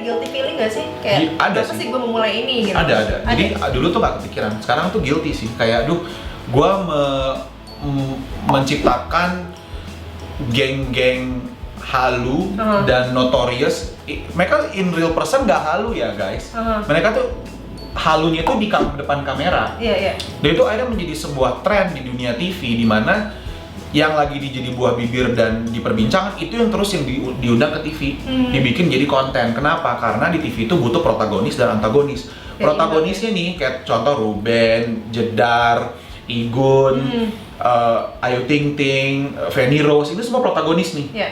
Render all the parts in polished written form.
guilty feeling gak sih? Kayak Ada kenapa sih. sih gue memulai ini gitu? Ada. Jadi dulu tuh gak kepikiran. Sekarang tuh guilty sih. Kayak gue menciptakan geng-geng halu dan notorious. Mereka in real person gak halu ya guys. Mereka tuh halunya tuh di depan kamera. Iya. Dan itu akhirnya menjadi sebuah tren di dunia TV di mana yang lagi jadi buah bibir dan diperbincangkan itu yang terus yang diundang ke TV, dibikin jadi konten. Kenapa? Karena di TV itu butuh protagonis dan antagonis. Protagonisnya nih kayak contoh Ruben, Jedar, Igun, Ayu Ting Ting, Feni Rose, itu semua protagonis nih. Iya.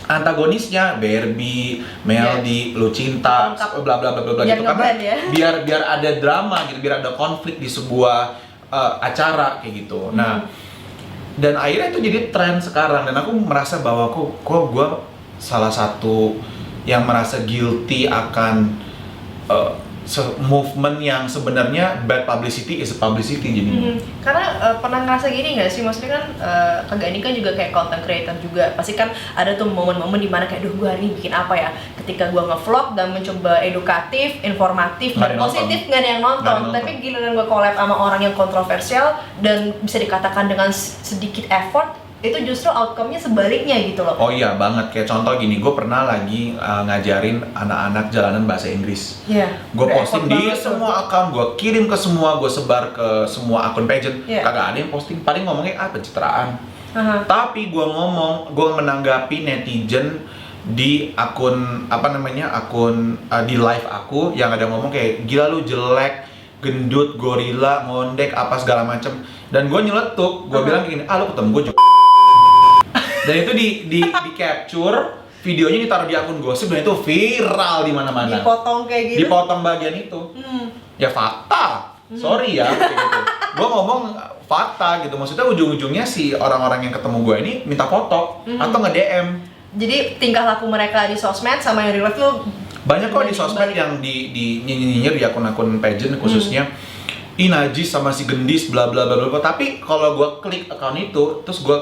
Antagonisnya Barbie, Melody, Lucinta, bla bla bla bla gitu. Karena biar ada drama gitu, biar ada konflik di sebuah acara kayak gitu. Nah, dan akhirnya itu jadi tren sekarang dan aku merasa bahwa gue salah satu yang merasa guilty akan movement yang sebenarnya bad publicity is a publicity jadinya. Karena pernah ngerasa gini nggak sih, maksudnya kan Kak Gani kan juga kayak content creator juga, pasti kan ada tuh momen-momen dimana kayak, duh gue hari ini bikin apa ya, ketika gue nge-vlog dan mencoba edukatif, informatif, dan positif nggak ada yang nonton, tapi giliran gue collab sama orang yang kontroversial dan bisa dikatakan dengan sedikit effort, itu justru outcome-nya sebaliknya gitu loh. Oh iya banget, kayak contoh gini, gue pernah lagi ngajarin anak-anak jalanan bahasa Inggris. Gue posting di semua akun, gue kirim ke semua, gue sebar ke semua akun pageant. Kagak ada yang posting, paling ngomongnya pencitraan. Tapi gue menanggapi netizen di akun akun di live aku yang ada ngomong kayak, gila lu jelek, gendut, gorila, ngondek, apa segala macem. Dan gue nyeletuk, gue bilang gini, lu ketemu gue juga. Dan itu di capture, videonya ditaruh di akun gosip dan itu viral di mana-mana. Dipotong kayak gitu. Dipotong bagian itu. Ya fakta. Sorry ya kayak gitu. Gue ngomong fakta gitu. Maksudnya ujung-ujungnya si orang-orang yang ketemu gue ini minta foto atau nge-DM. Jadi tingkah laku mereka di sosmed sama yang real life tuh banyak kok di sosmed yang di nyinyir di akun-akun pageant khususnya. Najis sama si gendis bla bla bla bla. Tapi kalau gue klik akun itu terus gue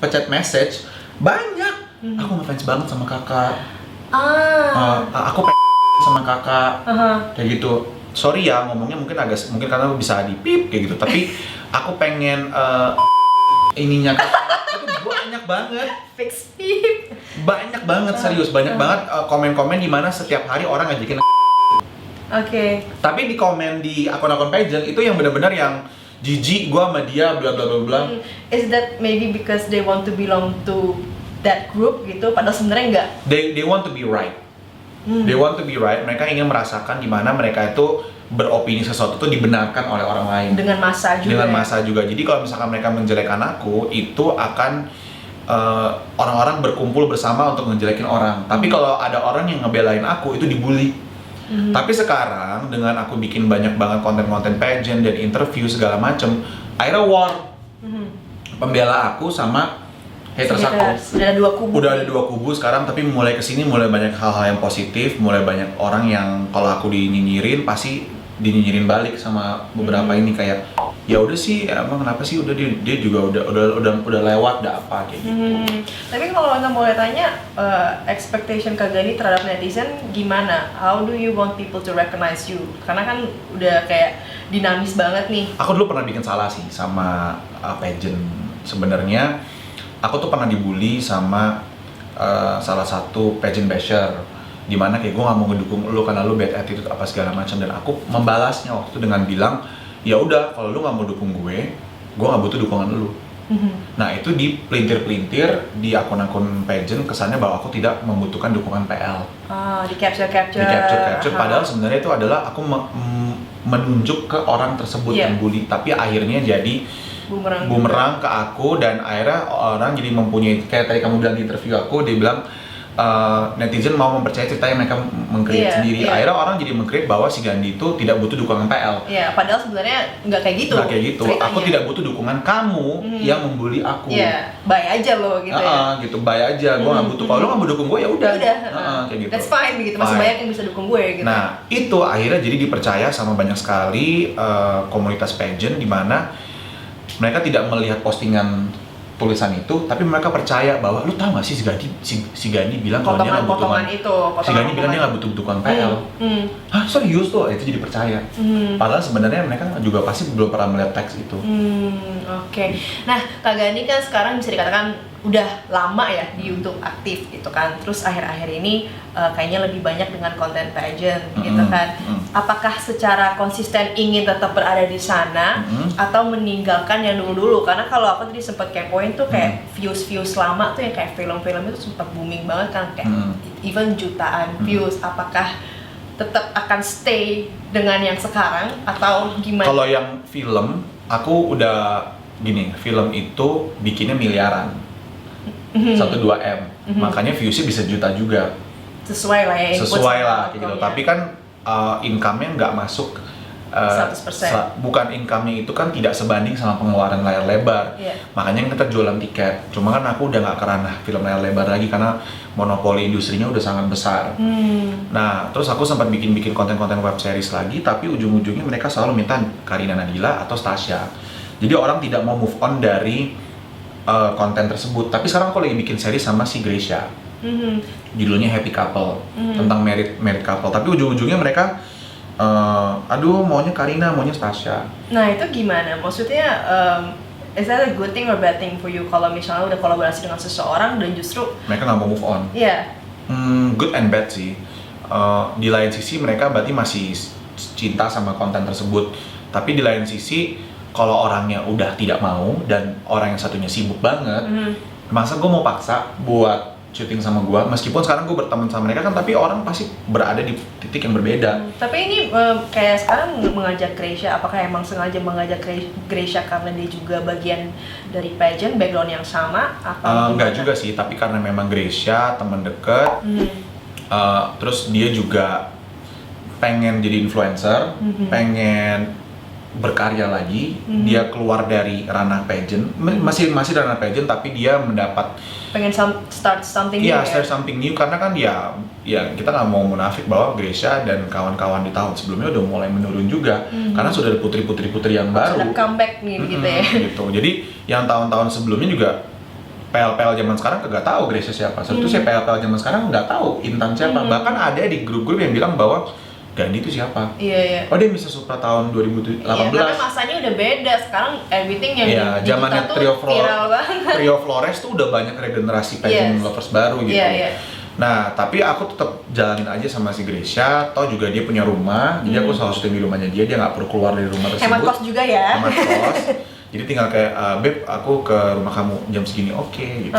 pencet message, banyak. Aku ngefans banget sama kakak. Aku sama kakak. Kayak gitu. Sorry ya ngomongnya mungkin karena bisa di pip kayak gitu. Tapi aku pengen ininya kakak. Itu banyak banget. Fix pip. Banyak banget serius, banyak banget komen-komen di mana setiap hari orang ngajakin. Tapi di komen di akun-akun pageant itu yang benar-benar yang jijik gua sama dia bla bla bla bla. Is that maybe because they want to belong to that group gitu, padahal sebenarnya enggak? They want to be right. They want to be right. Mereka ingin merasakan di mana mereka itu beropini sesuatu itu dibenarkan oleh orang lain. Dengan massa juga. Jadi kalau misalkan mereka menjelekkan aku, itu akan orang-orang berkumpul bersama untuk ngejelekin orang. Tapi kalau ada orang yang ngebelain aku, itu dibully. Tapi sekarang dengan aku bikin banyak banget konten-konten pageant dan interview segala macem, akhirnya war. Pembela aku sama haters aku. Udah ada dua kubu sekarang, tapi mulai kesini mulai banyak hal-hal yang positif, mulai banyak orang yang kalau aku dinyinyirin pasti dinyinyirin balik sama beberapa ini kayak, ya udah sih emang kenapa sih udah dia juga udah lewat udah apa kayak gitu. Tapi kalau kita boleh tanya, expectation Kak Gani terhadap netizen gimana? How do you want people to recognize you? Karena kan udah kayak dinamis banget nih. Aku dulu pernah bikin salah sih sama pageant. Sebenarnya aku tuh pernah dibully sama salah satu pageant basher, dimana kayak gue nggak mau ngedukung lu karena lu bad attitude apa segala macam, dan aku membalasnya waktu itu dengan bilang, ya udah kalau lu nggak mau dukung gue nggak butuh dukungan lu. Nah itu di pelintir di akun-akun pageant kesannya bahwa aku tidak membutuhkan dukungan PL. Di capture. Padahal sebenarnya itu adalah aku menunjuk ke orang tersebut yang bully, tapi akhirnya jadi bumerang ke aku, dan akhirnya orang jadi mempunyai, kayak tadi kamu bilang di interview aku, dia bilang netizen mau mempercayai cerita yang mereka meng-create sendiri. Akhirnya orang jadi meng-create bahwa si Gandhi itu tidak butuh dukungan PL. Padahal sebenarnya nggak kayak gitu. Ceritanya. Aku tidak butuh dukungan kamu yang membuli aku. Bye aja lo gitu ya. Gitu, bye aja. Gue nggak butuh. Kalau lo nggak mau dukung gue ya udah. Kayak gitu. That's fine gitu. Masih banyak yang bisa dukung gue gitu. Nah itu akhirnya jadi dipercaya sama banyak sekali komunitas pageant, di mana mereka tidak melihat postingan tulisan itu, tapi mereka percaya bahwa lu tahu nggak sih si Gani bilang kalau dia nggak butuh si Gani bilang dia nggak butuh tukang PL. Hah, serius tuh? Itu jadi percaya. Padahal sebenarnya mereka juga pasti belum pernah melihat teks itu. Oke. Nah, Kak Gani kan sekarang bisa dikatakan udah lama ya di YouTube aktif gitu kan. Terus akhir-akhir ini kayaknya lebih banyak dengan konten pageant gitu kan. Apakah secara konsisten ingin tetap berada di sana atau meninggalkan yang dulu-dulu? Karena kalau aku tadi sempat kepoin tuh kayak views lama tuh yang kayak film-film itu sempat booming banget kan, kayak even jutaan views. Apakah tetap akan stay dengan yang sekarang atau gimana? Kalau yang film, aku udah gini, film itu bikinnya miliaran. 1-2 M, makanya viewsnya bisa juta juga. Sesuai lah ya, sesuai lah kayak gitu. Tapi kan income-nya nggak masuk 100%. Bukan income-nya itu kan tidak sebanding sama pengeluaran layar lebar. Makanya kita jualan tiket. Cuma kan aku udah nggak ke ranah film layar lebar lagi karena monopoli industrinya udah sangat besar. Nah, terus aku sempat bikin konten-konten web series lagi, tapi ujung-ujungnya mereka selalu minta Karina Nadila atau Stasya. Jadi orang tidak mau move on dari konten tersebut. Tapi sekarang aku lagi bikin series sama si Gracia. Judulnya Happy Couple, tentang married couple. Tapi ujung-ujungnya mereka aduh maunya Karina, maunya Stasya. Nah itu gimana? Maksudnya is that a good thing or bad thing for you kalau misalnya udah kolaborasi dengan seseorang dan justru mereka nggak mau move on? Iya. Good and bad sih. Di lain sisi mereka berarti masih cinta sama konten tersebut. Tapi di lain sisi kalau orangnya udah tidak mau dan orang yang satunya sibuk banget, masa gue mau paksa buat syuting sama gue, meskipun sekarang gue berteman sama mereka kan, tapi orang pasti berada di titik yang berbeda. Tapi ini kayak sekarang mengajak Gracia, apakah emang sengaja mengajak Gracia karena dia juga bagian dari pageant, background yang sama? Enggak juga sih, tapi karena memang Gracia teman deket, terus dia juga pengen jadi influencer, pengen berkarya lagi, dia keluar dari ranah pageant, masih ranah pageant, tapi dia mendapat pengen start something new. Iya, start something new karena kan ya kita nggak mau munafik bahwa Gracia dan kawan-kawan di tahun sebelumnya udah mulai menurun juga, karena sudah ada putri yang baru. Sudah comeback nih gitu ya. Gitu. Jadi yang tahun-tahun sebelumnya juga PL zaman sekarang kagak tahu Gracia siapa. Sebetulnya saya PL zaman sekarang nggak tahu Intan siapa. Bahkan ada di grup-grup yang bilang bahwa Gandhi itu siapa? Iya. Oh dia bisa Supra tahun 2018. Iya, karena masanya udah beda. Sekarang everything yang zamannya viral banget. Trio Flores tuh udah banyak regenerasi pageant lovers baru gitu. Nah, tapi aku tetap jalanin aja sama si Gracia. Toh juga dia punya rumah, jadi aku selalu syuting di rumahnya dia nggak perlu keluar dari rumah tersebut. Hemat kos juga ya. Hemat kos. Jadi tinggal kayak, Beb, aku ke rumah kamu jam segini, oke gitu.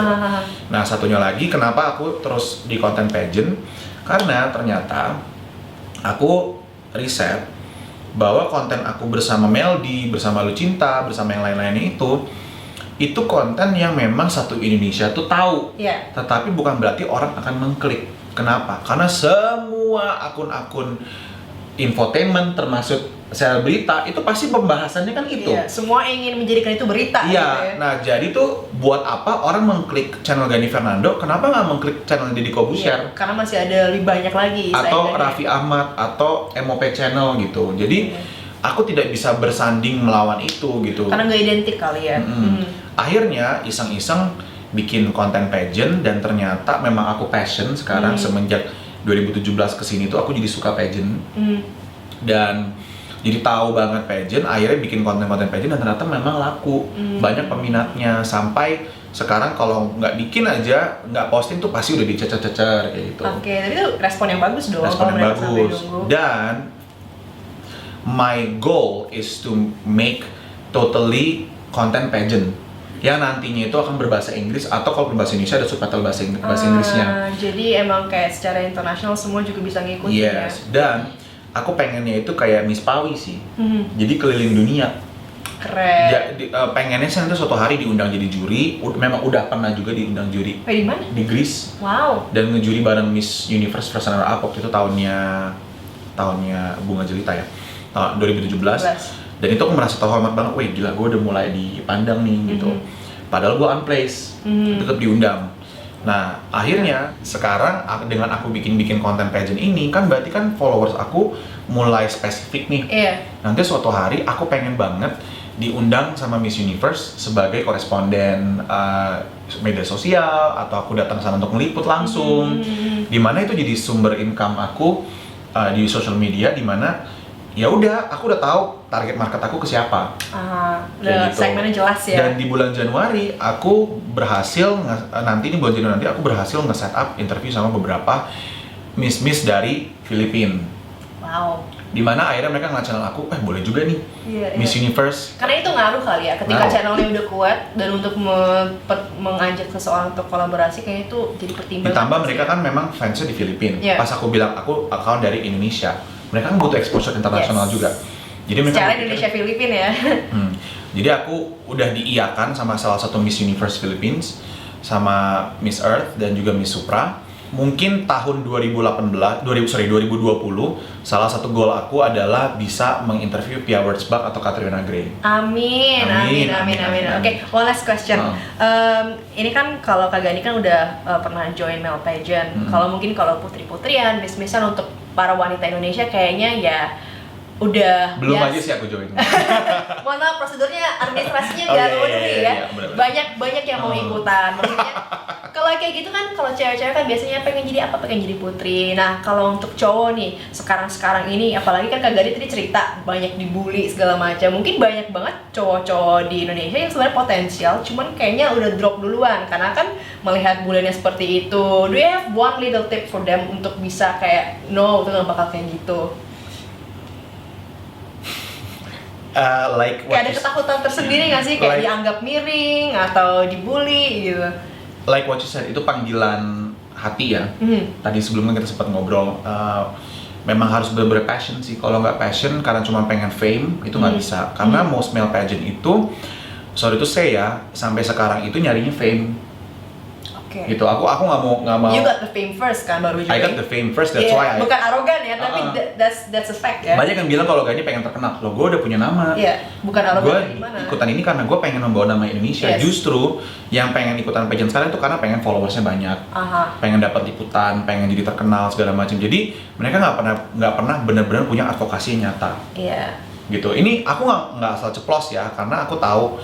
Nah, satunya lagi, kenapa aku terus di konten pageant? Karena ternyata aku riset bahwa konten aku bersama Meldi, bersama Lucinta, bersama yang lain-lainnya itu konten yang memang satu Indonesia tuh tahu. Tetapi bukan berarti orang akan mengklik. Kenapa? Karena semua akun-akun infotainment termasuk berita itu pasti pembahasannya kan itu. Semua ingin menjadikan itu berita. Gitu ya. Nah, jadi tuh buat apa orang mengklik channel Gani Fernando? Kenapa nggak mengklik channel Deddy Corbuzier? Karena masih ada lebih banyak lagi. Atau Raffi Ahmad atau MOP Channel gitu. Jadi aku tidak bisa bersanding melawan itu gitu. Karena nggak identik kali ya. Akhirnya iseng-iseng bikin konten pageant dan ternyata memang aku passion sekarang semenjak 2017 kesini tuh aku jadi suka pageant dan jadi tahu banget pageant, akhirnya bikin konten-konten pageant dan ternyata memang laku, banyak peminatnya, sampai sekarang kalau nggak bikin aja, nggak posting tuh pasti udah dicecer-cecer kayak gitu. Oke, tapi itu respon yang bagus dong. Respon yang bagus. Dan my goal is to make totally content pageant yang nantinya itu akan berbahasa Inggris atau kalau berbahasa Indonesia ada subtitle bahasa Inggrisnya. Jadi emang kayak secara internasional semua juga bisa ngikutin ya. Dan aku pengennya itu kayak Miss Pawi sih, jadi keliling dunia. Keren. Pengennya sih nanti suatu hari diundang jadi juri. Memang udah pernah juga diundang juri. Di mana? Di Greece. Wow. Dan ngejuri bareng Miss Universe First Runner Up waktu itu tahunnya Bunga Jelita ya, tahun 2017. Dan itu aku merasa terhormat banget. Wih gila, gue udah mulai dipandang nih gitu. Padahal gue unplaced, tetap diundang. Nah, akhirnya sekarang dengan aku bikin konten pageant ini kan berarti kan followers aku mulai spesifik nih. Nanti suatu hari aku pengen banget diundang sama Miss Universe sebagai koresponden media sosial, atau aku datang sana untuk meliput langsung. Dimana itu jadi sumber income aku di social media, dimana ya udah aku udah tahu target market aku ke siapa. Udah gitu. Segmennya jelas ya. Dan di bulan Januari aku berhasil nanti aku berhasil nge-set up interview sama beberapa miss dari Filipina. Wow. Dimana akhirnya mereka ngeliat channel aku, boleh juga nih, Miss Universe. Karena itu ngaruh kali ya, ketika channelnya udah kuat dan untuk mengajak seseorang untuk kolaborasi, kayaknya itu jadi pertimbangan. Ditambah mereka kan memang fansnya di Filipina. Pas aku bilang aku account dari Indonesia, mereka kan butuh exposure internasional juga. Jadi mereka secara Indonesia Filipina ya. Jadi aku udah diiyakan sama salah satu Miss Universe Philippines, sama Miss Earth dan juga Miss Supra. Mungkin tahun 2020, salah satu goal aku adalah bisa menginterview Pia Wurtzbach atau Katrina Gray. Amin. Oke, one last question. Ini kan kalau Kak Gani kan udah pernah join male pageant. Kalau putri-putrian, miss-missan untuk para wanita Indonesia kayaknya ya udah belum aja sih aku join. Mohon maaf, prosedurnya administrasinya nggak memenuhi ya. Banyak yang mau ikutan. Maksudnya kalau kayak gitu kan, kalau cewek-cewek kan biasanya pengen jadi apa? Pengen jadi putri. Nah, kalau untuk cowok nih, sekarang ini apalagi kan Kak Gadi tadi cerita banyak dibully segala macam. Mungkin banyak banget cowok-cowok di Indonesia yang sebenarnya potensial, cuman kayaknya udah drop duluan karena kan melihat buliannya seperti itu. Do you have one little tip for them untuk bisa kayak no, itu nggak bakal kayak gitu? Kayak ada ketakutan tersendiri nggak sih? Kayak dianggap miring atau dibully gitu. Like what you said, itu panggilan hati ya. Tadi sebelumnya kita sempat ngobrol, memang harus bener-bener passion sih. Kalau nggak passion karena cuma pengen fame, itu nggak bisa. Karena most male pageant itu, sorry to say ya, sampai sekarang itu nyarinya fame. Gitu, aku nggak mau. You got the fame first kan, baru juga. I got the fame first, that's why. Bukan arogan ya, tapi that's a fact ya. Banyak yang bilang kalau Gani pengen terkenal, loh gue udah punya nama. Bukan arogan. Gue ikutan ini karena gue pengen membawa nama Indonesia. Justru yang pengen ikutan pageant sekarang itu karena pengen followersnya banyak, pengen dapat liputan, pengen jadi terkenal segala macam. Jadi mereka nggak pernah benar-benar punya advokasi yang nyata. Gitu. Ini aku nggak asal ceplos ya, karena aku tahu.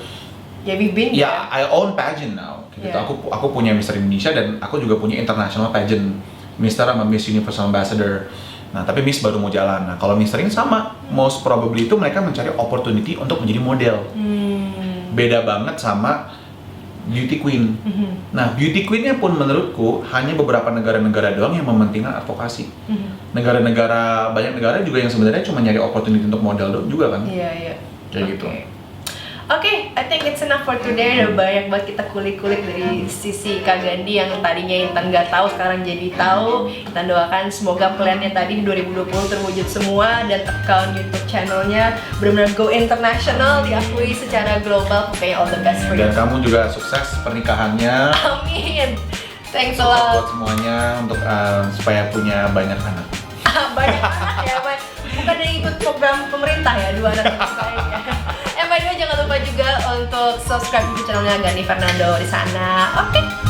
I own pageant now. Gitu. Aku punya Mister Indonesia dan aku juga punya international pageant, Mister sama Miss Universe Ambassador. Nah, tapi Miss baru mau jalan. Nah, kalau Mister ini sama, most probably itu mereka mencari opportunity untuk menjadi model. Beda banget sama beauty queen. Nah, beauty queennya pun menurutku hanya beberapa negara-negara doang yang mementingkan advokasi. Banyak negara juga yang sebenarnya cuma nyari opportunity untuk model doang juga kan. Kayak gitu. Oke, I think it's enough for today. Udah banyak banget kita kulik-kulik dari sisi Kak Gandhi yang tadinya Intan nggak tahu, sekarang jadi tahu. Intan doakan semoga plannya tadi di 2020 terwujud semua dan account YouTube channelnya benar-benar go international, diakui secara global. Pokoknya all the best for you. Dan kamu juga sukses pernikahannya. Amin. Thanks a lot. Buat semuanya untuk supaya punya banyak anak. Banyak anak ya, bukan yang ikut program pemerintah ya, 2 anak saya. By the way, jangan lupa juga untuk subscribe YouTube channelnya Gandhi Fernando di sana. Oke.